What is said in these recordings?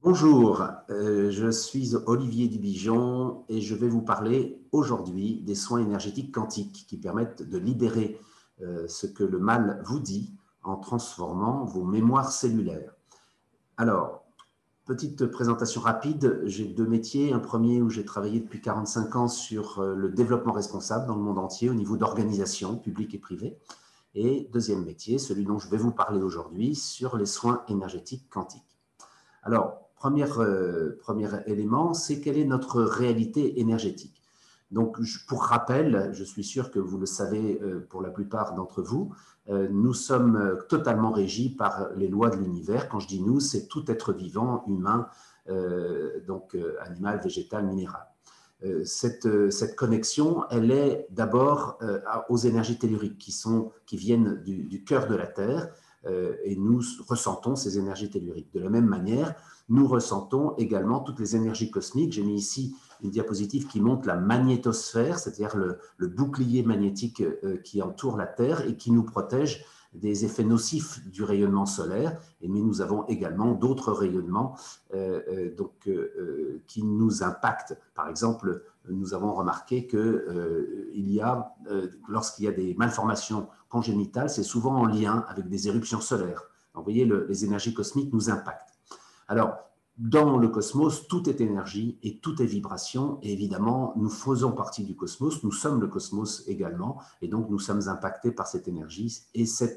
Bonjour, je suis Olivier Dubigeon et je vais vous parler aujourd'hui des soins énergétiques quantiques qui permettent de libérer ce que le mal vous dit en transformant vos mémoires cellulaires. Alors, petite présentation rapide, j'ai deux métiers. Un premier où j'ai travaillé depuis 45 ans sur le développement responsable dans le monde entier au niveau d'organisation publique et privée. Et deuxième métier, celui dont je vais vous parler aujourd'hui, sur les soins énergétiques quantiques. Alors, premier élément, c'est quelle est notre réalité énergétique. Donc, pour rappel, je suis sûr que vous le savez pour la plupart d'entre vous, nous sommes totalement régis par les lois de l'univers. Quand je dis nous, c'est tout être vivant, humain, donc animal, végétal, minéral. Cette connexion, elle est d'abord aux énergies telluriques qui viennent du cœur de la Terre, et nous ressentons ces énergies telluriques. De la même manière, nous ressentons également toutes les énergies cosmiques. J'ai mis ici une diapositive qui montre la magnétosphère, c'est-à-dire le bouclier magnétique qui entoure la Terre et qui nous protège des effets nocifs du rayonnement solaire, mais nous avons également d'autres rayonnements qui nous impactent. Par exemple, nous avons remarqué lorsqu'il y a des malformations congénitales, c'est souvent en lien avec des éruptions solaires. Donc, vous voyez, les énergies cosmiques nous impactent. Alors, dans le cosmos, tout est énergie et tout est vibration. Et évidemment, nous faisons partie du cosmos, nous sommes le cosmos également, et donc nous sommes impactés par cette énergie et ces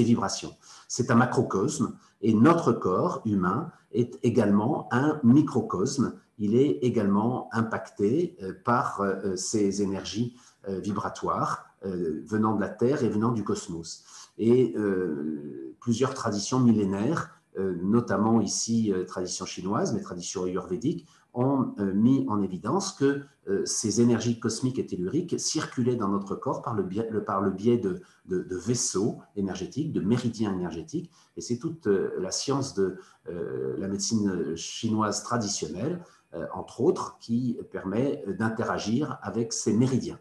vibrations. C'est un macrocosme, et notre corps humain est également un microcosme. Il est également impacté par ces énergies vibratoires venant de la Terre et venant du cosmos. Et plusieurs traditions millénaires, notamment ici tradition chinoise, mais tradition ayurvédique, ont mis en évidence que ces énergies cosmiques et telluriques circulaient dans notre corps par le biais de vaisseaux énergétiques, de méridiens énergétiques. Et c'est toute la science de la médecine chinoise traditionnelle, entre autres, qui permet d'interagir avec ces méridiens.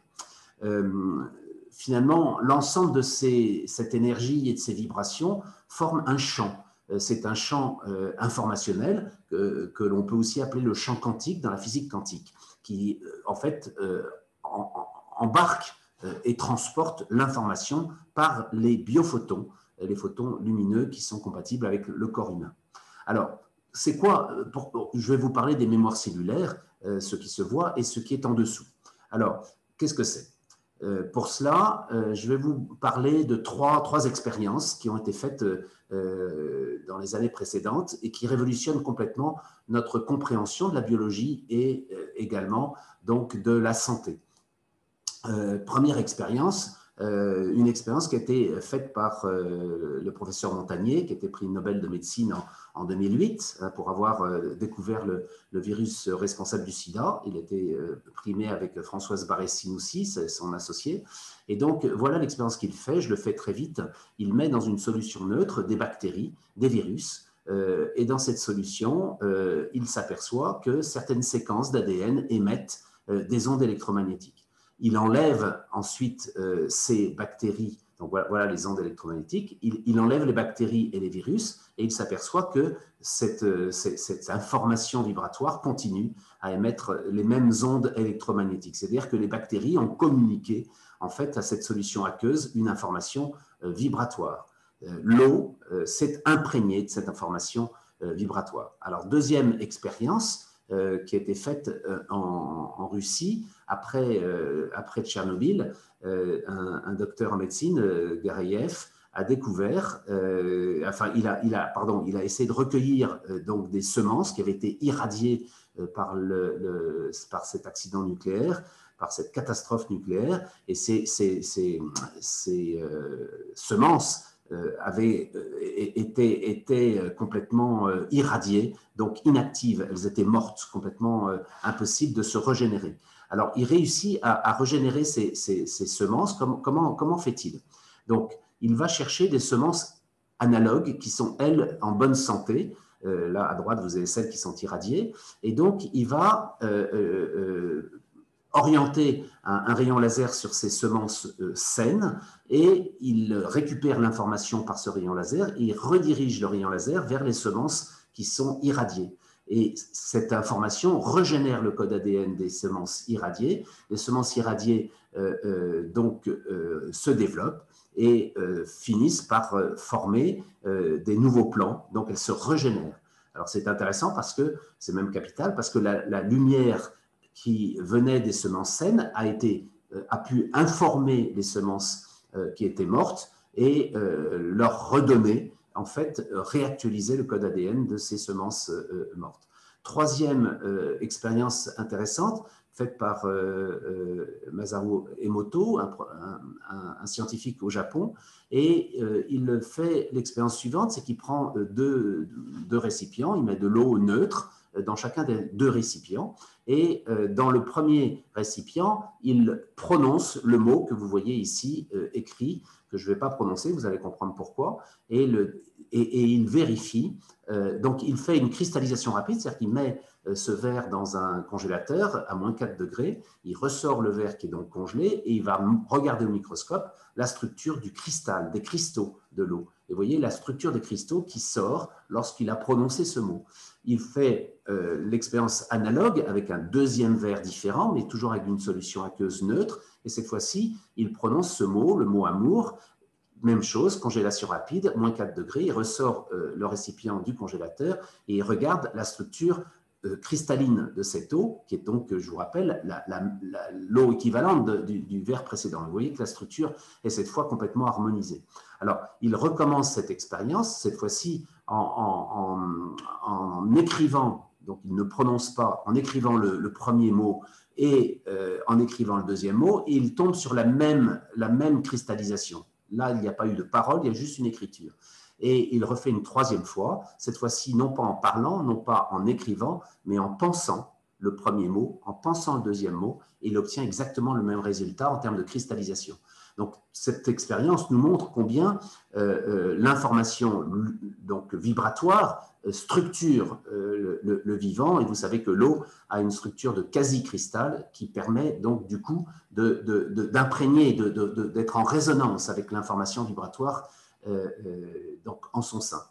Finalement, l'ensemble de cette énergie et de ces vibrations forme un champ. C'est un champ informationnel que l'on peut aussi appeler le champ quantique dans la physique quantique, qui en fait embarque et transporte l'information par les biophotons, les photons lumineux qui sont compatibles avec le corps humain. Alors, c'est quoi je vais vous parler des mémoires cellulaires, ce qui se voit et ce qui est en dessous. Alors, qu'est-ce que c'est ? Pour cela, je vais vous parler de trois expériences qui ont été faites dans les années précédentes et qui révolutionnent complètement notre compréhension de la biologie et également donc de la santé. Première expérience, une expérience qui a été faite par le professeur Montagnier, qui a été prix Nobel de médecine en 2008 pour avoir découvert le virus responsable du sida. Il a été primé avec Françoise Barré-Sinoussi, son associé. Et donc, voilà l'expérience qu'il fait. Je le fais très vite. Il met dans une solution neutre des bactéries, des virus. Et dans cette solution, il s'aperçoit que certaines séquences d'ADN émettent des ondes électromagnétiques. Il enlève ensuite ces bactéries, donc voilà les ondes électromagnétiques, il enlève les bactéries et les virus et il s'aperçoit que cette information vibratoire continue à émettre les mêmes ondes électromagnétiques. C'est-à-dire que les bactéries ont communiqué en fait à cette solution aqueuse une information vibratoire. L'eau s'est imprégnée de cette information vibratoire. Alors, deuxième expérience, qui a été faite en Russie après Tchernobyl. Un docteur en médecine, Gareyev, a découvert, il a essayé de recueillir donc des semences qui avaient été irradiées par cet accident nucléaire, par cette catastrophe nucléaire, et ces semences avaient été complètement irradiées, donc inactives. Elles étaient mortes, complètement impossibles de se régénérer. Alors, il réussit à régénérer ces semences. Comment fait-il? Donc, il va chercher des semences analogues qui sont, elles, en bonne santé. Là, à droite, vous avez celles qui sont irradiées. Et donc, il va orienter un rayon laser sur ces semences saines et il récupère l'information par ce rayon laser et il redirige le rayon laser vers les semences qui sont irradiées. Et cette information régénère le code ADN des semences irradiées. Les semences irradiées se développent et finissent par former des nouveaux plants. Donc elles se régénèrent. Alors c'est intéressant parce que c'est même capital, parce que la lumière qui venait des semences saines a pu informer les semences qui étaient mortes et leur redonner, en fait, réactualiser le code ADN de ces semences mortes. Troisième expérience intéressante, faite par Masaru Emoto, un scientifique au Japon, et il fait l'expérience suivante, c'est qu'il prend deux récipients, il met de l'eau neutre dans chacun des deux récipients, et dans le premier récipient, il prononce le mot que vous voyez ici écrit, que je ne vais pas prononcer, vous allez comprendre pourquoi, et il vérifie. Donc, il fait une cristallisation rapide, c'est-à-dire qu'il met ce verre dans un congélateur à moins 4 degrés, il ressort le verre qui est donc congelé et il va regarder au microscope la structure du cristal, des cristaux de l'eau. Et vous voyez la structure des cristaux qui sort lorsqu'il a prononcé ce mot. Il fait l'expérience analogue avec un deuxième verre différent, mais toujours avec une solution aqueuse neutre. Et cette fois-ci, il prononce ce mot, le mot amour. Même chose, congélation rapide, moins 4 degrés. Il ressort le récipient du congélateur et il regarde la structure cristalline de cette eau, qui est donc, je vous rappelle, l'eau équivalente du verre précédent. Vous voyez que la structure est cette fois complètement harmonisée. Alors, il recommence cette expérience, cette fois-ci en écrivant, donc il ne prononce pas, en écrivant le premier mot et en écrivant le deuxième mot, et il tombe sur la même cristallisation. Là, il n'y a pas eu de parole, il y a juste une écriture. Et il refait une troisième fois, cette fois-ci non pas en parlant, non pas en écrivant, mais en pensant le premier mot, en pensant le deuxième mot, et il obtient exactement le même résultat en termes de cristallisation. Donc, cette expérience nous montre combien l'information vibratoire structure le vivant, et vous savez que l'eau a une structure de quasi-cristal qui permet donc du coup d'imprégner, d'être en résonance avec l'information vibratoire donc en son sein.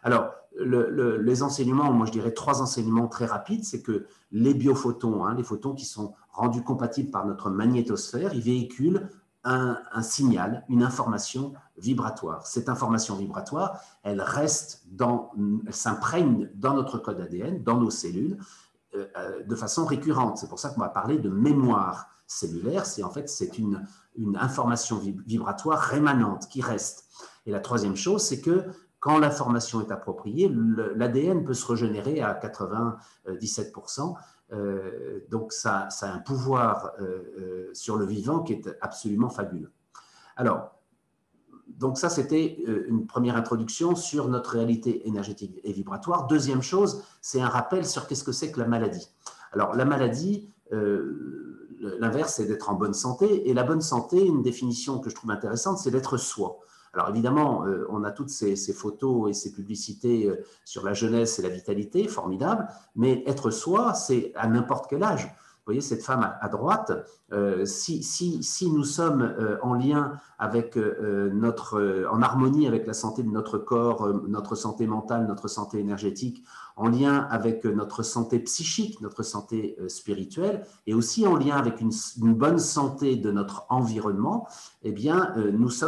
Alors, les enseignements, moi je dirais 3 enseignements très rapides, c'est que les biophotons, les photons qui sont rendus compatibles par notre magnétosphère, ils véhiculent un signal, une information vibratoire. Cette information vibratoire, elle s'imprègne dans notre code ADN, dans nos cellules, de façon récurrente. C'est pour ça qu'on va parler de mémoire cellulaire. C'est une information vibratoire rémanente qui reste. Et la troisième chose, c'est que quand l'information est appropriée, l'ADN peut se régénérer à 97%. Donc, ça a un pouvoir sur le vivant qui est absolument fabuleux. Alors, donc ça, c'était une première introduction sur notre réalité énergétique et vibratoire. Deuxième chose, c'est un rappel sur qu'est-ce que c'est que la maladie. Alors, la maladie, l'inverse, c'est d'être en bonne santé. Et la bonne santé, une définition que je trouve intéressante, c'est d'être soi. Alors évidemment, on a toutes ces photos et ces publicités sur la jeunesse et la vitalité, formidable, mais être soi, c'est à n'importe quel âge. Vous voyez cette femme à droite, si nous sommes en lien avec en harmonie avec la santé de notre corps, notre santé mentale, notre santé énergétique, en lien avec notre santé psychique, notre santé spirituelle, et aussi en lien avec une bonne santé de notre environnement, eh bien, nous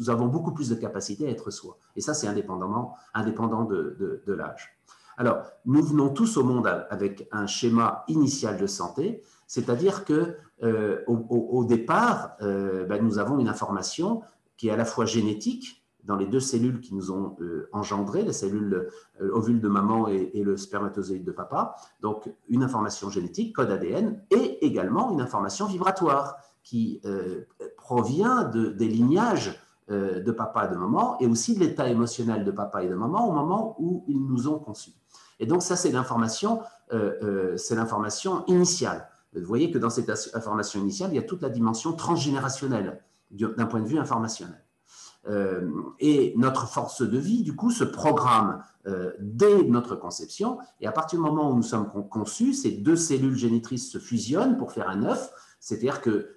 avons beaucoup plus de capacité à être soi. Et ça, c'est indépendant de l'âge. Alors, nous venons tous au monde avec un schéma initial de santé, c'est-à-dire qu'au départ, nous avons une information qui est à la fois génétique, dans les 2 cellules qui nous ont engendrés, les cellules ovules de maman et le spermatozoïde de papa, donc une information génétique, code ADN, et également une information vibratoire qui provient des lignages de papa et de maman, et aussi de l'état émotionnel de papa et de maman au moment où ils nous ont conçus. Et donc ça, c'est l'information initiale. Vous voyez que dans cette information initiale, il y a toute la dimension transgénérationnelle d'un point de vue informationnel. Et notre force de vie, du coup, se programme dès notre conception. Et à partir du moment où nous sommes conçus, ces deux cellules génitrices se fusionnent pour faire un œuf. C'est-à-dire que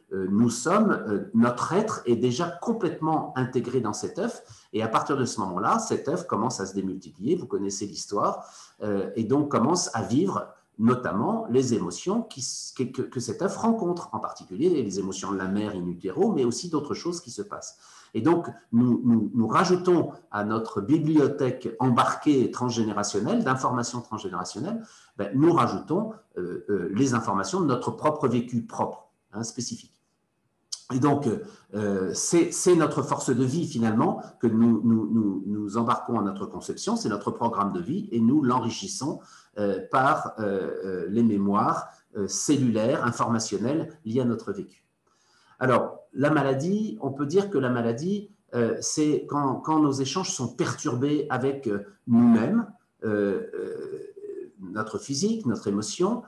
notre être est déjà complètement intégré dans cet œuf. Et à partir de ce moment-là, cet œuf commence à se démultiplier. Vous connaissez l'histoire. Et donc commence à vivre notamment les émotions que cet œuf rencontre, en particulier les émotions de la mère in utero, mais aussi d'autres choses qui se passent. Et donc, nous rajoutons à notre bibliothèque embarquée transgénérationnelle, d'informations transgénérationnelles, nous rajoutons les informations de notre propre vécu propre, spécifique. Et donc, c'est notre force de vie, finalement, que nous embarquons à notre conception, c'est notre programme de vie, et nous l'enrichissons par les mémoires cellulaires, informationnelles liées à notre vécu. Alors, la maladie, on peut dire que la maladie, c'est quand nos échanges sont perturbés avec nous-mêmes, notre physique, notre émotion,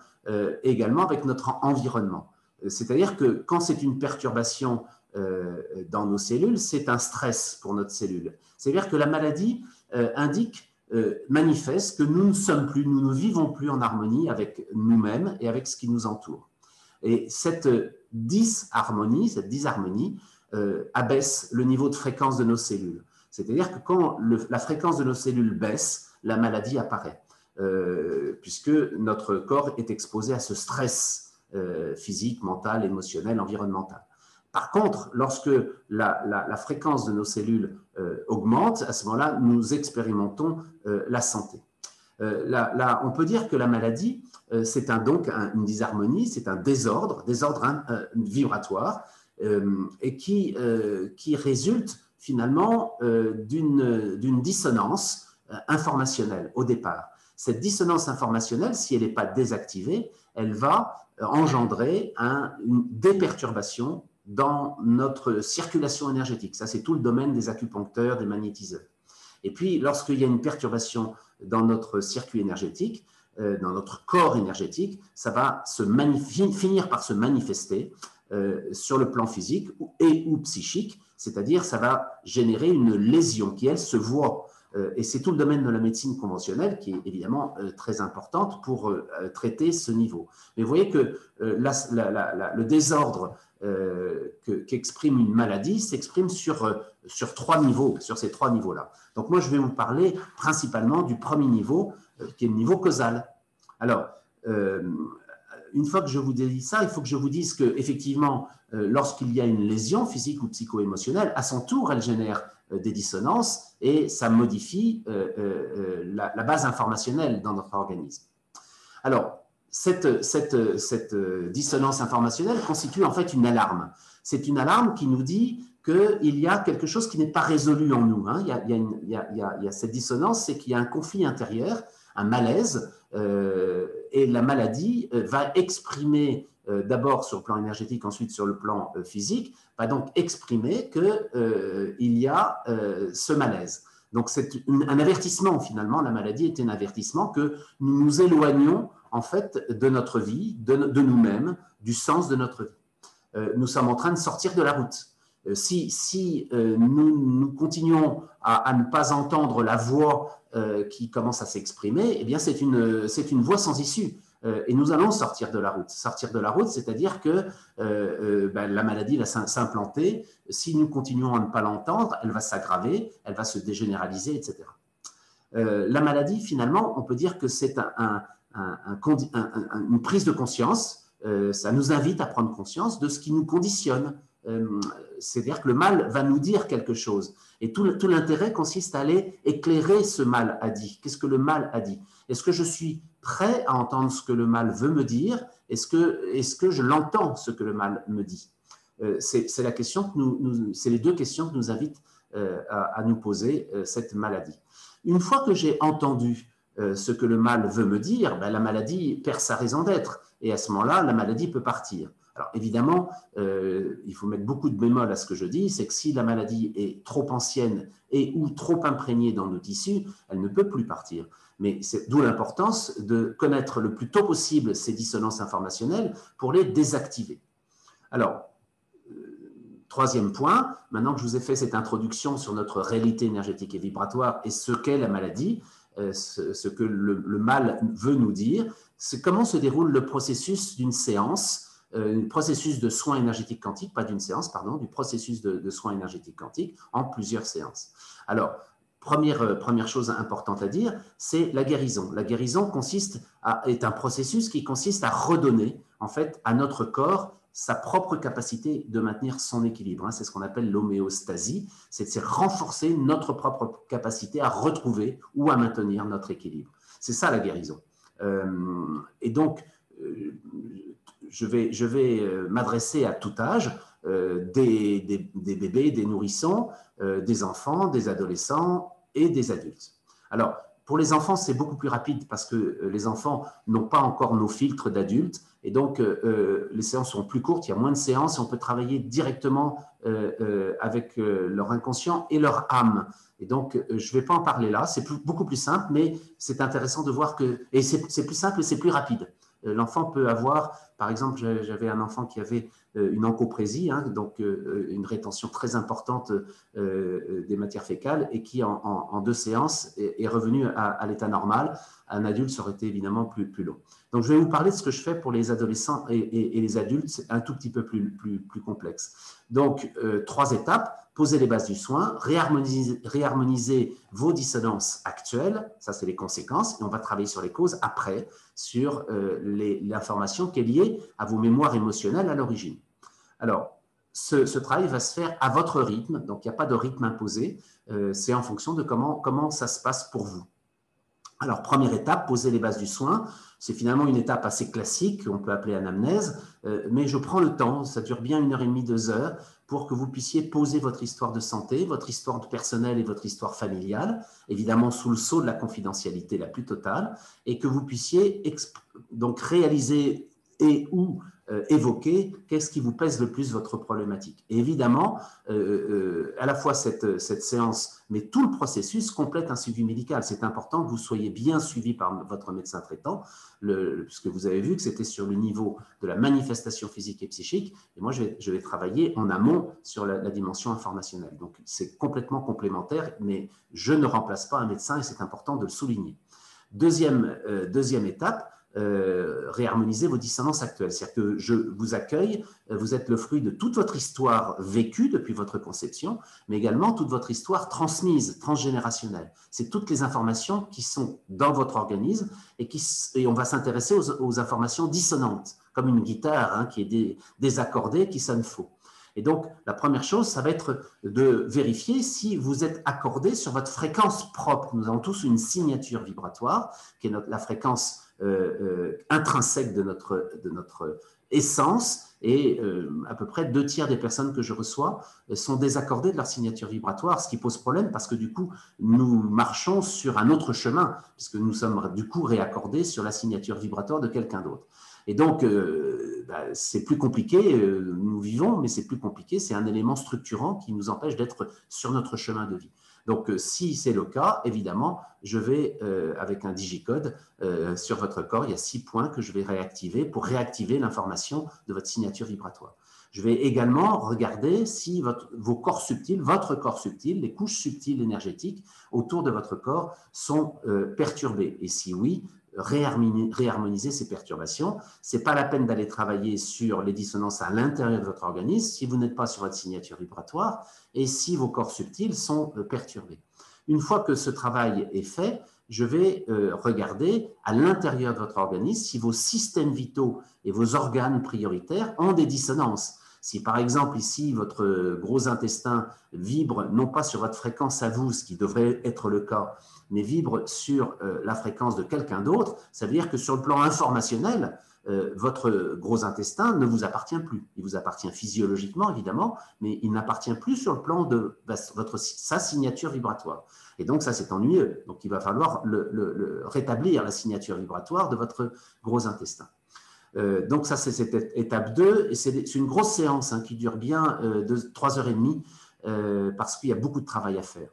également avec notre environnement. C'est-à-dire que quand c'est une perturbation dans nos cellules, c'est un stress pour notre cellule. C'est-à-dire que la maladie manifeste que nous ne sommes plus, nous ne vivons plus en harmonie avec nous-mêmes et avec ce qui nous entoure. Et cette disharmonie abaisse le niveau de fréquence de nos cellules. C'est-à-dire que quand la fréquence de nos cellules baisse, la maladie apparaît, puisque notre corps est exposé à ce stress physique, mental, émotionnel, environnemental. Par contre, lorsque la fréquence de nos cellules augmente, à ce moment-là, nous expérimentons la santé. On peut dire que la maladie, c'est donc une disharmonie, c'est un désordre vibratoire, et qui résulte finalement d'une dissonance informationnelle au départ. Cette dissonance informationnelle, si elle n'est pas désactivée, elle va engendrer des perturbations dans notre circulation énergétique. Ça, c'est tout le domaine des acupuncteurs, des magnétiseurs. Et puis, lorsqu'il y a une perturbation dans notre circuit énergétique, dans notre corps énergétique, ça va finir par se manifester sur le plan physique ou psychique, c'est-à-dire ça va générer une lésion qui, elle, se voit. Et c'est tout le domaine de la médecine conventionnelle qui est évidemment très importante pour traiter ce niveau. Mais vous voyez que le désordre qu'exprime une maladie s'exprime sur trois niveaux, sur ces trois niveaux-là. Donc moi, je vais vous parler principalement du premier niveau, qui est le niveau causal. Alors, une fois que je vous dis ça, il faut que je vous dise qu'effectivement, lorsqu'il y a une lésion physique ou psycho-émotionnelle, à son tour, elle génère des dissonances et ça modifie la base informationnelle dans notre organisme. Alors, cette dissonance informationnelle constitue en fait une alarme. C'est une alarme qui nous dit qu'il y a quelque chose qui n'est pas résolu en nous. Il y a cette dissonance, c'est qu'il y a un conflit intérieur, un malaise, et la maladie va exprimer d'abord sur le plan énergétique, ensuite sur le plan physique, va donc exprimer qu'il y a ce malaise. Donc c'est un avertissement finalement, la maladie est un avertissement que nous nous éloignons en fait de notre vie, de nous-mêmes, du sens de notre vie. Nous sommes en train de sortir de la route. Si nous continuons à ne pas entendre la voix qui commence à s'exprimer, eh bien c'est une voie sans issue. Et nous allons sortir de la route. Sortir de la route, c'est-à-dire que la maladie va s'implanter. Si nous continuons à ne pas l'entendre, elle va s'aggraver, elle va se dégénéraliser, etc. La maladie, finalement, on peut dire que c'est une prise de conscience. Ça nous invite à prendre conscience de ce qui nous conditionne. C'est-à-dire que le mal va nous dire quelque chose. Et tout l'intérêt consiste à aller éclairer ce mal a dit. Qu'est-ce que le mal a dit? Est-ce que je suis prêt à entendre ce que le mal veut me dire? Est-ce que je l'entends, ce que le mal me dit? C'est la question c'est les deux questions que nous invitent à nous poser cette maladie. Une fois que j'ai entendu ce que le mal veut me dire, la maladie perd sa raison d'être. Et à ce moment-là, la maladie peut partir. Alors évidemment, il faut mettre beaucoup de bémol à ce que je dis, c'est que si la maladie est trop ancienne et ou trop imprégnée dans nos tissus, elle ne peut plus partir. Mais c'est d'où l'importance de connaître le plus tôt possible ces dissonances informationnelles pour les désactiver. Alors, troisième point, maintenant que je vous ai fait cette introduction sur notre réalité énergétique et vibratoire et ce qu'est la maladie, ce que le mal veut nous dire, c'est comment se déroule le processus d'une séance, un processus de soins énergétiques quantiques, pas d'une séance, pardon, du processus de soins énergétiques quantiques en plusieurs séances. Alors, première chose importante à dire, c'est la guérison. La guérison est un processus qui consiste à redonner, en fait, à notre corps sa propre capacité de maintenir son équilibre. C'est ce qu'on appelle l'homéostasie, c'est renforcer notre propre capacité à retrouver ou à maintenir notre équilibre. C'est ça la guérison. Et donc, je vais m'adresser à tout âge, des bébés, des nourrissons, des enfants, des adolescents et des adultes. Alors, pour les enfants, c'est beaucoup plus rapide parce que les enfants n'ont pas encore nos filtres d'adultes et donc les séances sont plus courtes, il y a moins de séances et on peut travailler directement avec leur inconscient et leur âme. Et donc, je ne vais pas en parler là, c'est beaucoup plus simple, mais c'est intéressant de voir que… Et c'est plus simple et c'est plus rapide. L'enfant peut avoir, par exemple, j'avais un enfant qui avait une encoprésie, donc une rétention très importante des matières fécales et qui, en 2 séances, est revenu à l'état normal. Un adulte, ça aurait été évidemment plus long. Donc, je vais vous parler de ce que je fais pour les adolescents et les adultes, c'est un tout petit peu plus complexe. Donc, 3 étapes. Poser les bases du soin, réharmoniser vos dissonances actuelles, ça c'est les conséquences, et on va travailler sur les causes après, sur l'information qui est liée à vos mémoires émotionnelles à l'origine. Alors, ce travail va se faire à votre rythme, donc il n'y a pas de rythme imposé, c'est en fonction de comment ça se passe pour vous. Alors, première étape, poser les bases du soin. C'est finalement une étape assez classique, on peut appeler anamnèse, mais je prends le temps, ça dure bien 1h30, 2 heures, pour que vous puissiez poser votre histoire de santé, votre histoire personnelle et votre histoire familiale, évidemment sous le sceau de la confidentialité la plus totale, et que vous puissiez donc réaliser et ou évoquer qu'est-ce qui vous pèse le plus votre problématique. Et évidemment, à la fois cette séance, mais tout le processus complète un suivi médical. C'est important que vous soyez bien suivi par votre médecin traitant, puisque vous avez vu que c'était sur le niveau de la manifestation physique et psychique, et moi je vais travailler en amont sur la dimension informationnelle. Donc c'est complètement complémentaire, mais je ne remplace pas un médecin et c'est important de le souligner. Deuxième étape, réharmoniser vos dissonances actuelles. C'est-à-dire que je vous accueille, vous êtes le fruit de toute votre histoire vécue depuis votre conception, mais également toute votre histoire transmise, transgénérationnelle. C'est toutes les informations qui sont dans votre organisme et on va s'intéresser aux informations dissonantes, comme une guitare qui est désaccordée, qui sonne faux. Et donc, la première chose, ça va être de vérifier si vous êtes accordé sur votre fréquence propre. Nous avons tous une signature vibratoire, qui est la fréquence intrinsèque de notre essence, et à peu près 2/3 des personnes que je reçois sont désaccordées de leur signature vibratoire, ce qui pose problème parce que du coup, nous marchons sur un autre chemin, puisque nous sommes du coup réaccordés sur la signature vibratoire de quelqu'un d'autre. Et donc, c'est plus compliqué, nous vivons, mais c'est plus compliqué, c'est un élément structurant qui nous empêche d'être sur notre chemin de vie. Donc, si c'est le cas, évidemment, je vais, avec un digicode sur votre corps, il y a 6 points que je vais réactiver pour réactiver l'information de votre signature vibratoire. Je vais également regarder si vos corps subtils, votre corps subtil, les couches subtiles énergétiques autour de votre corps sont perturbées. Et si oui, réharmoniser ces perturbations. Ce n'est pas la peine d'aller travailler sur les dissonances à l'intérieur de votre organisme si vous n'êtes pas sur votre signature vibratoire et si vos corps subtils sont perturbés. Une fois que ce travail est fait, je vais regarder à l'intérieur de votre organisme si vos systèmes vitaux et vos organes prioritaires ont des dissonances. Si par exemple ici votre gros intestin vibre non pas sur votre fréquence à vous, ce qui devrait être le cas, mais vibre sur la fréquence de quelqu'un d'autre, ça veut dire que sur le plan informationnel, votre gros intestin ne vous appartient plus. Il vous appartient physiologiquement, évidemment, mais il n'appartient plus sur le plan de sa signature vibratoire. Et donc, ça, c'est ennuyeux. Donc, il va falloir rétablir la signature vibratoire de votre gros intestin. Donc, ça, c'est cette étape 2. Et c'est une grosse séance qui dure bien 3h30 parce qu'il y a beaucoup de travail à faire.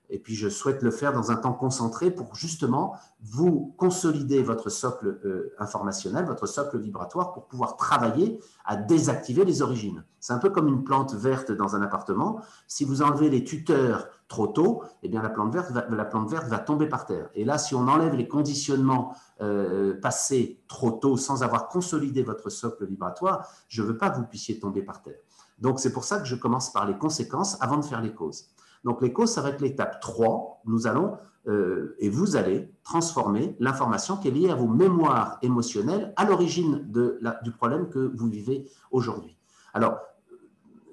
et puis je souhaite le faire dans un temps concentré pour justement vous consolider votre socle informationnel, votre socle vibratoire pour pouvoir travailler à désactiver les origines. C'est un peu comme une plante verte dans un appartement. Si vous enlevez les tuteurs trop tôt, eh bien la plante verte va tomber par terre. Et là, si on enlève les conditionnements passés trop tôt sans avoir consolidé votre socle vibratoire, je ne veux pas que vous puissiez tomber par terre. Donc, c'est pour ça que je commence par les conséquences avant de faire les causes. Donc, les causes, ça va être l'étape 3. Nous allons, et vous allez, transformer l'information qui est liée à vos mémoires émotionnelles à l'origine du problème que vous vivez aujourd'hui. Alors,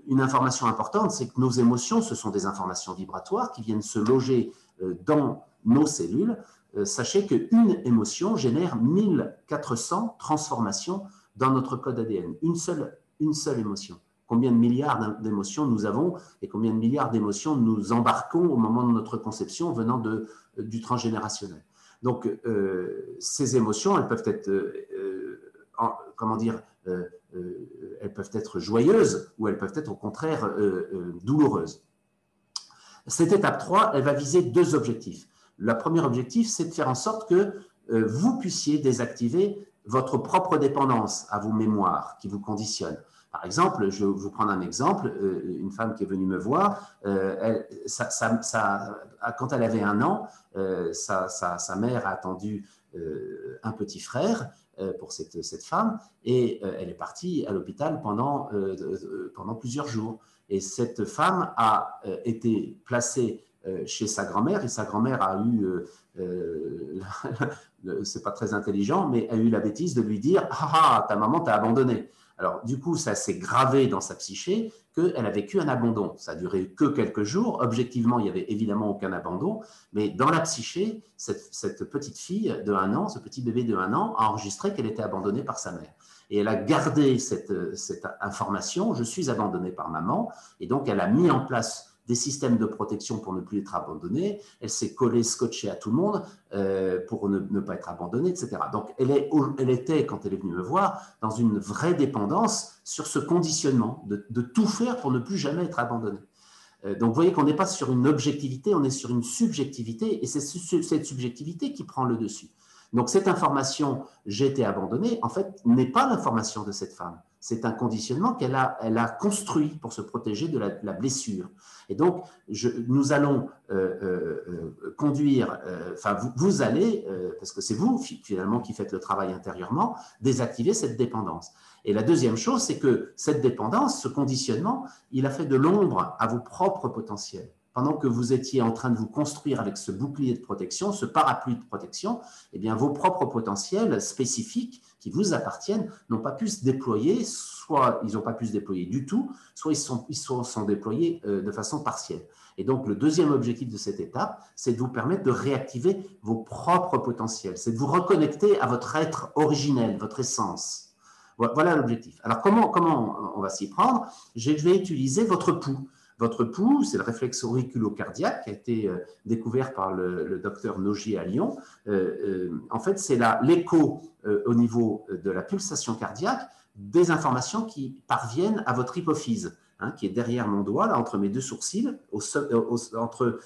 une information importante, c'est que nos émotions, ce sont des informations vibratoires qui viennent se loger dans nos cellules. Sachez qu'une émotion génère 1400 transformations dans notre code ADN. Une seule émotion. Combien de milliards d'émotions nous avons et combien de milliards d'émotions nous embarquons au moment de notre conception venant du transgénérationnel. Donc, ces émotions, elles peuvent être, elles peuvent être joyeuses ou elles peuvent être au contraire douloureuses. Cette étape 3, elle va viser 2 objectifs. Le premier objectif, c'est de faire en sorte que vous puissiez désactiver votre propre dépendance à vos mémoires qui vous conditionnent. Par exemple, je vais vous prendre un exemple, une femme qui est venue me voir, quand elle avait 1 an, sa mère a attendu un petit frère pour cette femme et elle est partie à l'hôpital pendant plusieurs jours. Et cette femme a été placée chez sa grand-mère et sa grand-mère a eu, c'est pas très intelligent, mais a eu la bêtise de lui dire « Ah, ta maman t'a abandonné ». Alors, du coup, ça s'est gravé dans sa psyché qu'elle a vécu un abandon. Ça a duré que quelques jours. Objectivement, il n'y avait évidemment aucun abandon. Mais dans la psyché, cette petite fille de 1 an, ce petit bébé de 1 an, a enregistré qu'elle était abandonnée par sa mère. Et elle a gardé cette information, je suis abandonnée par maman. Et donc, elle a mis en place des systèmes de protection pour ne plus être abandonnée. Elle s'est collée, scotchée à tout le monde pour ne pas être abandonnée, etc. Donc, elle était, quand elle est venue me voir, dans une vraie dépendance sur ce conditionnement de tout faire pour ne plus jamais être abandonnée. Donc, vous voyez qu'on n'est pas sur une objectivité, on est sur une subjectivité, et c'est cette subjectivité qui prend le dessus. Donc, cette information « j'ai été abandonnée », en fait, n'est pas l'information de cette femme. C'est un conditionnement qu'elle a construit pour se protéger de la blessure. Et donc, nous allons conduire, vous allez, parce que c'est vous finalement qui faites le travail intérieurement, désactiver cette dépendance. Et la deuxième chose, c'est que cette dépendance, ce conditionnement, il a fait de l'ombre à vos propres potentiels. Pendant que vous étiez en train de vous construire avec ce bouclier de protection, ce parapluie de protection, eh bien, vos propres potentiels spécifiques qui vous appartiennent n'ont pas pu se déployer, soit ils n'ont pas pu se déployer du tout, soit ils sont déployés de façon partielle. Et donc, le deuxième objectif de cette étape, c'est de vous permettre de réactiver vos propres potentiels, c'est de vous reconnecter à votre être originel, votre essence. Voilà l'objectif. Alors, comment on va s'y prendre? Je vais utiliser votre pouls. Votre pouls, c'est le réflexe auriculo-cardiaque qui a été découvert par le docteur Nogier à Lyon. En fait, c'est l'écho au niveau de la pulsation cardiaque des informations qui parviennent à votre hypophyse, qui est derrière mon doigt, là, entre mes 2 sourcils, entre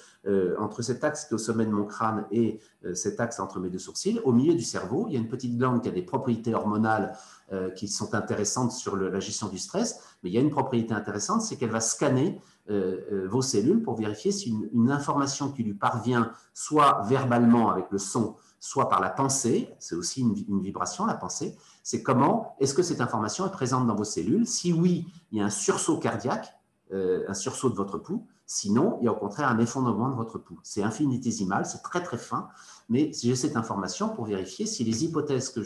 cet axe qui est au sommet de mon crâne et cet axe entre mes 2 sourcils, au milieu du cerveau. Il y a une petite glande qui a des propriétés hormonales qui sont intéressantes sur la gestion du stress, mais il y a une propriété intéressante, c'est qu'elle va scanner vos cellules pour vérifier si une information qui lui parvient soit verbalement avec le son, soit par la pensée, c'est aussi une vibration, la pensée, c'est comment est-ce que cette information est présente dans vos cellules. Si oui, il y a un sursaut cardiaque, un sursaut de votre pouls. Sinon, il y a au contraire un effondrement de votre pouls. C'est infinitésimal, c'est très très fin, mais j'ai cette information pour vérifier si les hypothèses que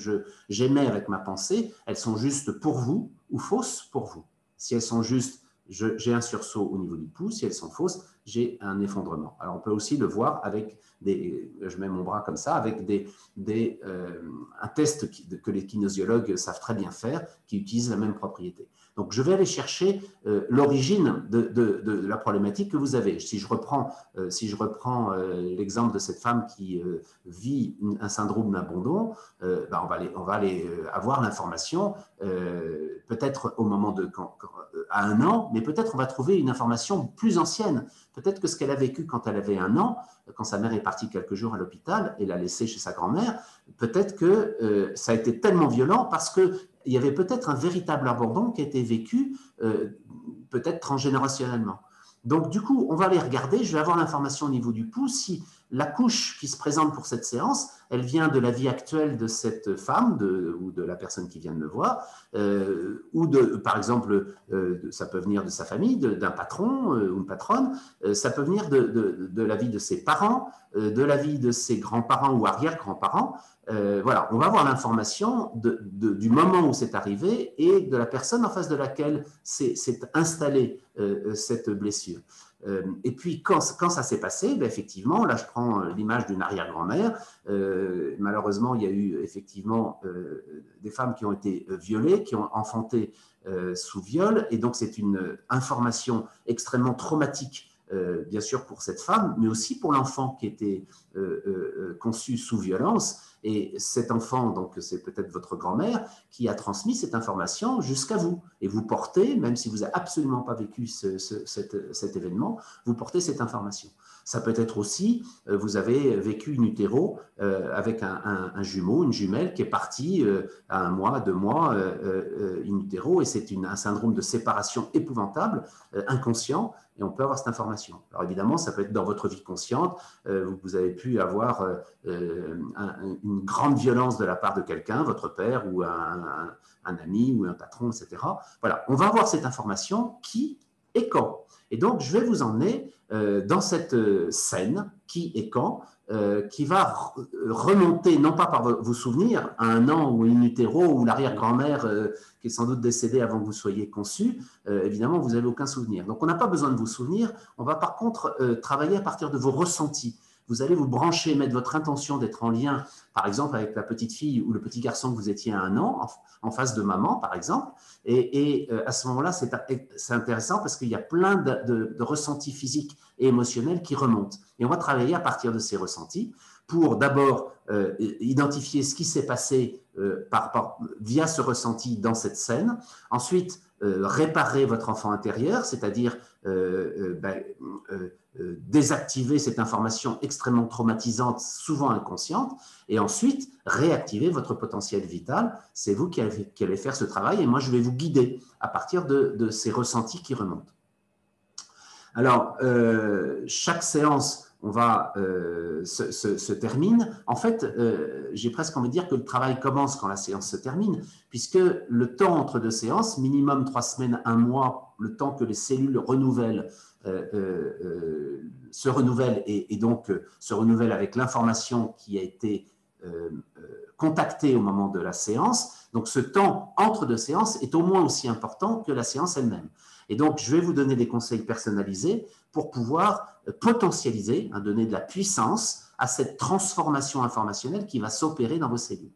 j'émets avec ma pensée, elles sont justes pour vous ou fausses pour vous. Si elles sont justes, j'ai un sursaut au niveau du pouls. Si elles sont fausses, j'ai un effondrement. Alors, on peut aussi le voir avec je mets mon bras comme ça, avec un test que les kinésiologues savent très bien faire, qui utilise la même propriété. Donc, je vais aller chercher l'origine de la problématique que vous avez. Si je reprends l'exemple de cette femme qui vit un syndrome d'abandon, on va aller avoir l'information peut-être au moment à 1 an, mais peut-être on va trouver une information plus ancienne, peut-être que ce qu'elle a vécu quand elle avait 1 an, quand sa mère est partie quelques jours à l'hôpital et l'a laissée chez sa grand-mère, peut-être que ça a été tellement violent parce qu'il y avait peut-être un véritable abandon qui a été vécu peut-être transgénérationnellement. Donc, du coup, on va aller regarder, je vais avoir l'information au niveau du pouls, si la couche qui se présente pour cette séance, elle vient de la vie actuelle de cette femme ou de la personne qui vient de me voir, ou par exemple, ça peut venir de sa famille, d'un patron ou une patronne, ça peut venir de la vie de ses parents, de la vie de ses grands-parents ou arrière-grands-parents. Voilà, on va avoir l'information du moment où c'est arrivé et de la personne en face de laquelle s'est installée cette blessure. Et puis, quand ça s'est passé, ben effectivement, là, je prends l'image d'une arrière-grand-mère. Malheureusement, il y a eu effectivement des femmes qui ont été violées, qui ont enfanté sous viol. Et donc, c'est une information extrêmement traumatique, bien sûr, pour cette femme, mais aussi pour l'enfant qui était conçu sous violence. Et cet enfant, donc c'est peut-être votre grand-mère, qui a transmis cette information jusqu'à vous. Et vous portez, même si vous n'avez absolument pas vécu cet événement, vous portez cette information. Ça peut être aussi, vous avez vécu in utero avec un jumeau, une jumelle qui est partie à 1 mois, 2 mois in utero, et c'est un syndrome de séparation épouvantable, inconscient, et on peut avoir cette information. Alors évidemment, ça peut être dans votre vie consciente, vous avez pu avoir une grande violence de la part de quelqu'un, votre père ou un ami ou un patron, etc. Voilà, on va avoir cette information qui et quand. Et donc, je vais vous emmener dans cette scène qui et quand, qui va remonter, non pas par vos souvenirs, à 1 an ou in utero ou l'arrière-grand-mère qui est sans doute décédée avant que vous soyez conçu. Évidemment, vous n'avez aucun souvenir. Donc, on n'a pas besoin de vos souvenirs. On va par contre travailler à partir de vos ressentis. Vous allez vous brancher, mettre votre intention d'être en lien, par exemple, avec la petite fille ou le petit garçon que vous étiez à 1 an, en face de maman, par exemple. Et à ce moment-là, c'est intéressant parce qu'il y a plein de ressentis physiques et émotionnels qui remontent. Et on va travailler à partir de ces ressentis pour d'abord identifier ce qui s'est passé via ce ressenti dans cette scène. Ensuite, réparer votre enfant intérieur, c'est-à-dire désactiver cette information extrêmement traumatisante, souvent inconsciente, et ensuite réactiver votre potentiel vital. C'est vous qui allez faire ce travail, et moi je vais vous guider à partir de ces ressentis qui remontent. Alors, chaque séance se termine. En fait, j'ai presque envie de dire que le travail commence quand la séance se termine, puisque le temps entre 2 séances, minimum 3 semaines, 1 mois, le temps que les cellules se renouvellent et donc se renouvellent avec l'information qui a été contactée au moment de la séance. Donc, ce temps entre 2 séances est au moins aussi important que la séance elle-même. Et donc, je vais vous donner des conseils personnalisés pour pouvoir potentialiser, donner de la puissance à cette transformation informationnelle qui va s'opérer dans vos cellules.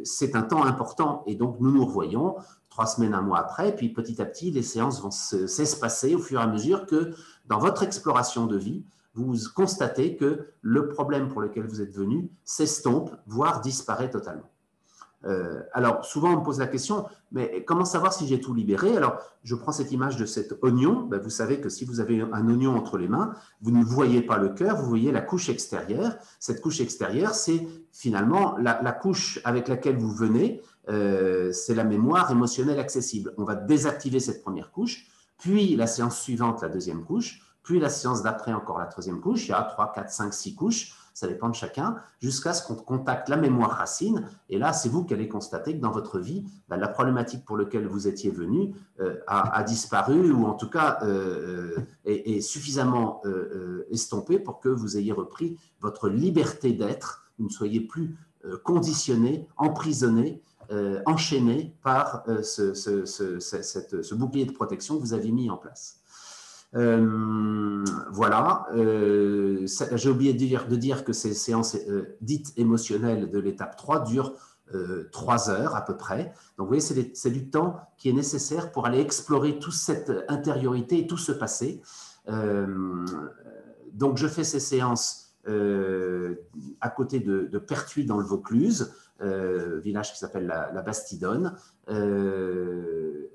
C'est un temps important et donc nous nous revoyons 3 semaines, 1 mois après, et puis petit à petit, les séances vont s'espacer au fur et à mesure que dans votre exploration de vie, vous constatez que le problème pour lequel vous êtes venu s'estompe, voire disparaît totalement. Alors, souvent, on me pose la question, mais comment savoir si j'ai tout libéré? Alors, je prends cette image de cet oignon. Vous savez que si vous avez un oignon entre les mains, vous ne voyez pas le cœur, vous voyez la couche extérieure. Cette couche extérieure, c'est finalement la couche avec laquelle vous venez, c'est la mémoire émotionnelle accessible. On va désactiver cette première couche, puis la séance suivante, la deuxième couche, puis la séance d'après, encore la troisième couche. Il y a 3, 4, 5, 6 couches. Ça dépend de chacun, jusqu'à ce qu'on contacte la mémoire racine. Et là, c'est vous qui allez constater que dans votre vie, la problématique pour laquelle vous étiez venu a disparu ou en tout cas est suffisamment estompée pour que vous ayez repris votre liberté d'être. Vous ne soyez plus conditionné, emprisonné, enchaîné par ce bouclier de protection que vous avez mis en place. Voilà, j'ai oublié de dire que ces séances dites émotionnelles de l'étape 3 durent 3 heures à peu près. Donc vous voyez, c'est du temps qui est nécessaire pour aller explorer toute cette intériorité et tout ce passé. Donc je fais ces séances à côté de Pertuis dans le Vaucluse. village qui s'appelle la Bastidonne.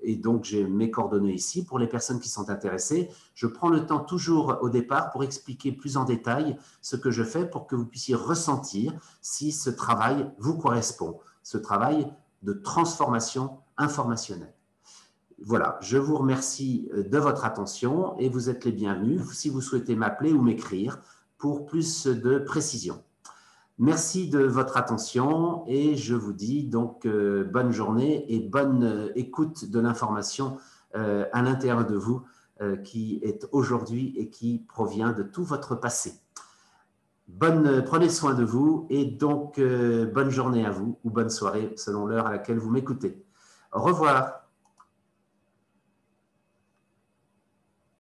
Et donc, j'ai mes coordonnées ici. Pour les personnes qui sont intéressées, je prends le temps toujours au départ pour expliquer plus en détail ce que je fais pour que vous puissiez ressentir si ce travail vous correspond, ce travail de transformation informationnelle. Voilà, je vous remercie de votre attention et vous êtes les bienvenus si vous souhaitez m'appeler ou m'écrire pour plus de précision. Merci de votre attention et je vous dis donc bonne journée et bonne écoute de l'information à l'intérieur de vous qui est aujourd'hui et qui provient de tout votre passé. Prenez soin de vous et donc bonne journée à vous ou bonne soirée selon l'heure à laquelle vous m'écoutez. Au revoir.